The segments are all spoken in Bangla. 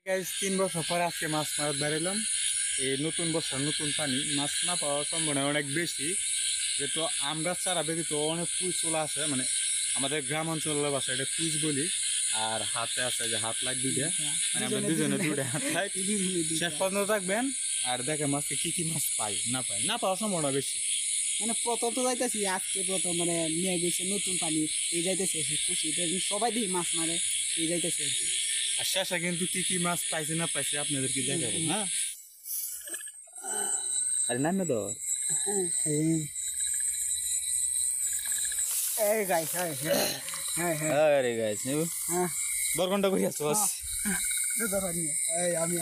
3 বছর পরে আজকে মাছ মারতে বেরোলাম। এই নতুন বছর নতুন পানি, মাছ না পাওয়ার সম্ভাবনা অনেক বেশি। যেহেতু আম গাছ ছাড়া ব্যতীত অনেক কুইজ চলা আছে, মানে আমাদের গ্রাম অঞ্চলের বাসা এটা কুইজ বলি। আর হাতে আছে যে হাত লাগ দুইটা, মানে আমরা দুজনে দুইটা হাত লাগ। শেষ পর্যন্ত থাকবেন আর দেখে মাছকে কি মাছ পাই না পাওয়ার সম্ভাবনা বেশি। মানে প্রথম তো যাইতেছি, আজকে প্রথম মানে নিয়ে গেছে নতুন পানি, এই যাইতেছে খুশি, সবাই দেখি মাছ মারে, এই যাইতেছে আর কি। আর শেষে কিন্তু কি মাছ পাইছে না পাইছে আপনাদেরকে দেখাবো। হ্যাঁ, আরে নামে তো এই গাইস, আরে গাইস বরকন্টা কই আছো? এই আমি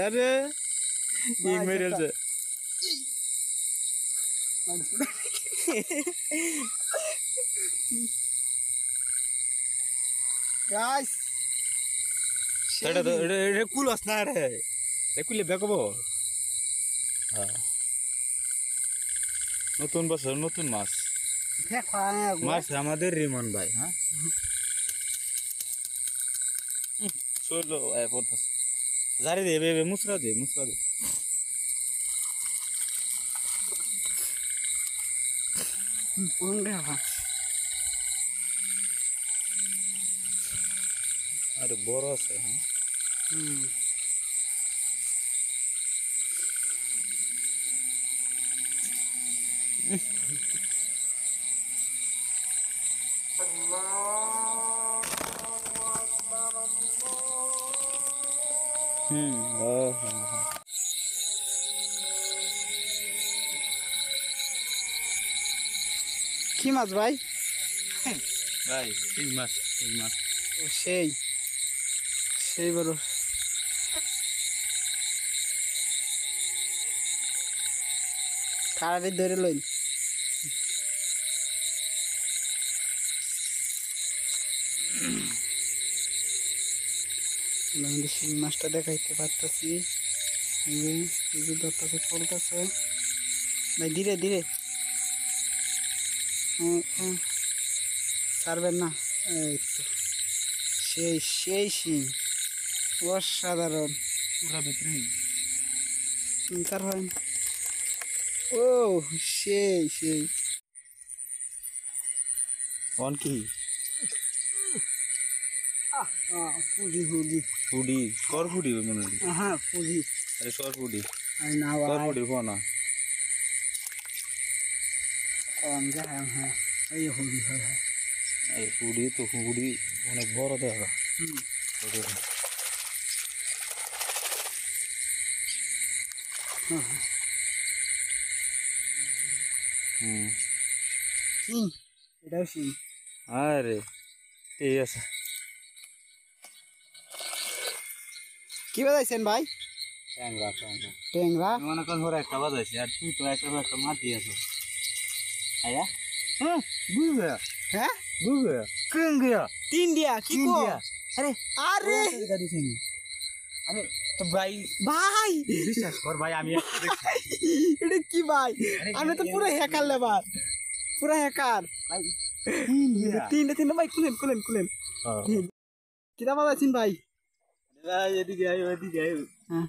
আরে ইং মেরেছে গাইস, এটা তো এটা কুল আস না রে, একুলে বেকবো। হ্যাঁ, নতুন বছর নতুন মাছ মাছ আমাদের রিমন ভাই। হ্যাঁ চলো জারি দে বে মুসরা দে আরে বড় আছে। হ্যাঁ কি মাছ ভাই? ভাই শিং মাছ সেই সেই বড়। খারাপই ধরে লইন। শিং মাছটা দেখাইতে পারতেছি, এই যে দত্তাকে চলতেছে ভাই, ধীরে ধীরে ছাড়বেন না। এই তো সেই শিং, অসাধারণ। তারপর ও সেই কোন কি ফুডি সর ফুডি মনে হয়। হ্যাঁ ফুডি, আরে সর ফুডি না সর ফুডি কোনা হ্যাঁ এই হুডি। হ্যাঁ এই ফুডি তো ফুডি অনেক বড় দেখা। শিং, এটাও শিং। আরে ঠিক আছে। কি বাজাইছেন ভাই? ট্যাংরা মনে করেন ধরে একটা বাজাইছি, আর তুই তো একটা মাটি আছো। আয়া হ্যাঁ বুঝবে, হ্যাঁ বুঝবে কেন গিয়া 3 দিয়া কি কো? আরে আরে আমি তো ভাই বিশ্বাস কর ভাই, আমি এটা কি ভাই? আমি তো পুরো হ্যাকার লেবার, পুরো হ্যাকার ভাই। 3 ভাই, খুলেন কিটা বাজাইছেন ভাই? এদিকে আয়। হ্যাঁ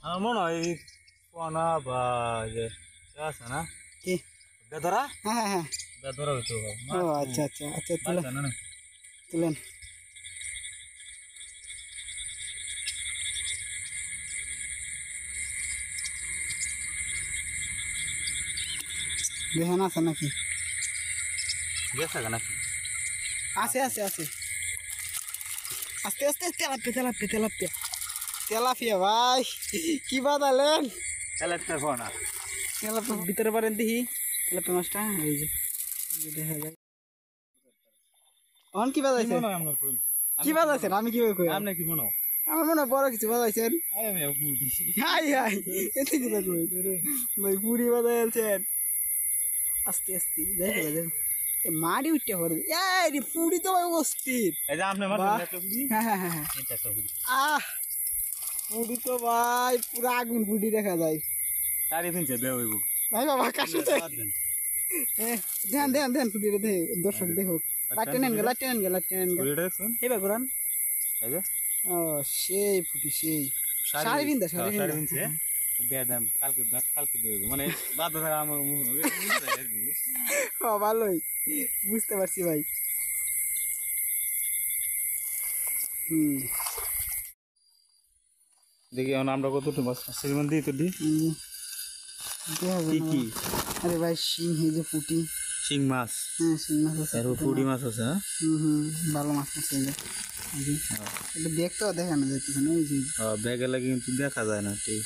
আমার মনে হয় পোনা বা যে আছে না কি বেদরা। হ্যাঁ বেদরা হইতো। ও আচ্ছা তুলেন। দেখেন আছে নাকি? গেছে নাকি? আছে আস্তে তেলাপিয়া ভাই, কি বাদালেন? তেলাপিয়া ভিতরে পারেন দেখি, তেলাপিয়া মাছটা এই যে দেখা যায়। অন কি বাজাইছেন? কি বাজাইছেন? আমি কি কই? আপনি কি মনে হয়? আমার মনে হয় বড় কিছু বাজাইছেন। হাই এতে কি কই ভাই, পুরি বাজাইছেন। আস্তে দেখো মারি উঠতে পারে। এই পুরি তো ভাই অস্থির। এই যে আপনি মারছেন একটা পুরি। হ্যাঁ এটা একটা পুরি। পুরি তো ভাই পুরো আগুন পুরি দেখা যায়। 3.5 দেব হইব ভাই বাবা কাছে দেন পুরি দে, দর্শক দেখো। লাইট নেন গে। পুরি দেখছেন? এবার ঘুরান। এই যে ও সেই ফুটি সেই শাড়ি বিন্দা শাড়ি শাড়ি বিন্দা কিনছে দিয়ে দেন কালকে দেবো মানে বাধ্য থাকা আমার ও ভালোই বুঝতে পারছি ভাই দেখি এখন আমরা কতটুকু মাছ সেরকম দিই তো দিই কি কি আরে ভাই শিং এই যে পুটি শিং মাছ হ্যাঁ শিং মাছ আছে আর পুঁটি মাছ আছে হ্যাঁ ভালো মাছ আছে এটা দেখতেও দেখানো যাইতেছে না ওই যে ব্যাগে লাগে কিন্তু দেখা যায় না ঠিক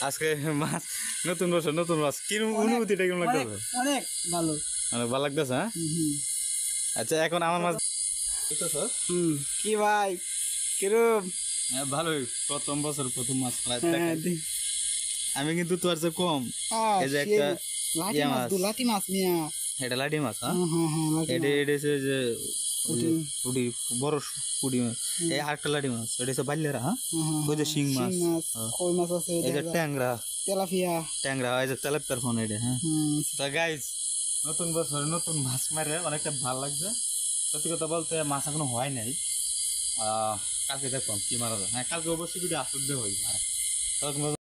আজকে মাছ নতুন বছর নতুন মাছ কিরকম অনুভূতিটা কেমন লাগতেছে অনেক ভালো অনেক ভালো লাগতেছে হ্যাঁ আচ্ছা এখন আমার মাছ কি ভাই কিরম ভালোই প্রথম বছর প্রথম মাছ আমি কিন্তু তোর চেয়ে কম এই যে একটা লাঠি মাছ লাঠি মাছ মিয়া এটা লাঠি মাছ হ্যাঁ লাঠি এটা এটা হচ্ছে যে পুঁটি বড় পুঁটি মাছ এই আরেকটা লাঠি মাছ এটা হচ্ছে বাল্যেরা হ্যাঁ ওই যে শিং মাছ কই মাছ আছে এই যে ট্যাংরা তেলাপিয়া ট্যাংরা এই যে তেলাপিয়ার ফোন এটা হ্যাঁ তো গাইজ নতুন বছর নতুন মাছ মারে অনেকটা ভালো লাগছে সত্যি কথা বলতে মাছ এখনো হয় নাই কালকে দেখুন কি মারা যায় হ্যাঁ কালকে অবশ্যই ভিডিও আপলোড দেওয়া হইবে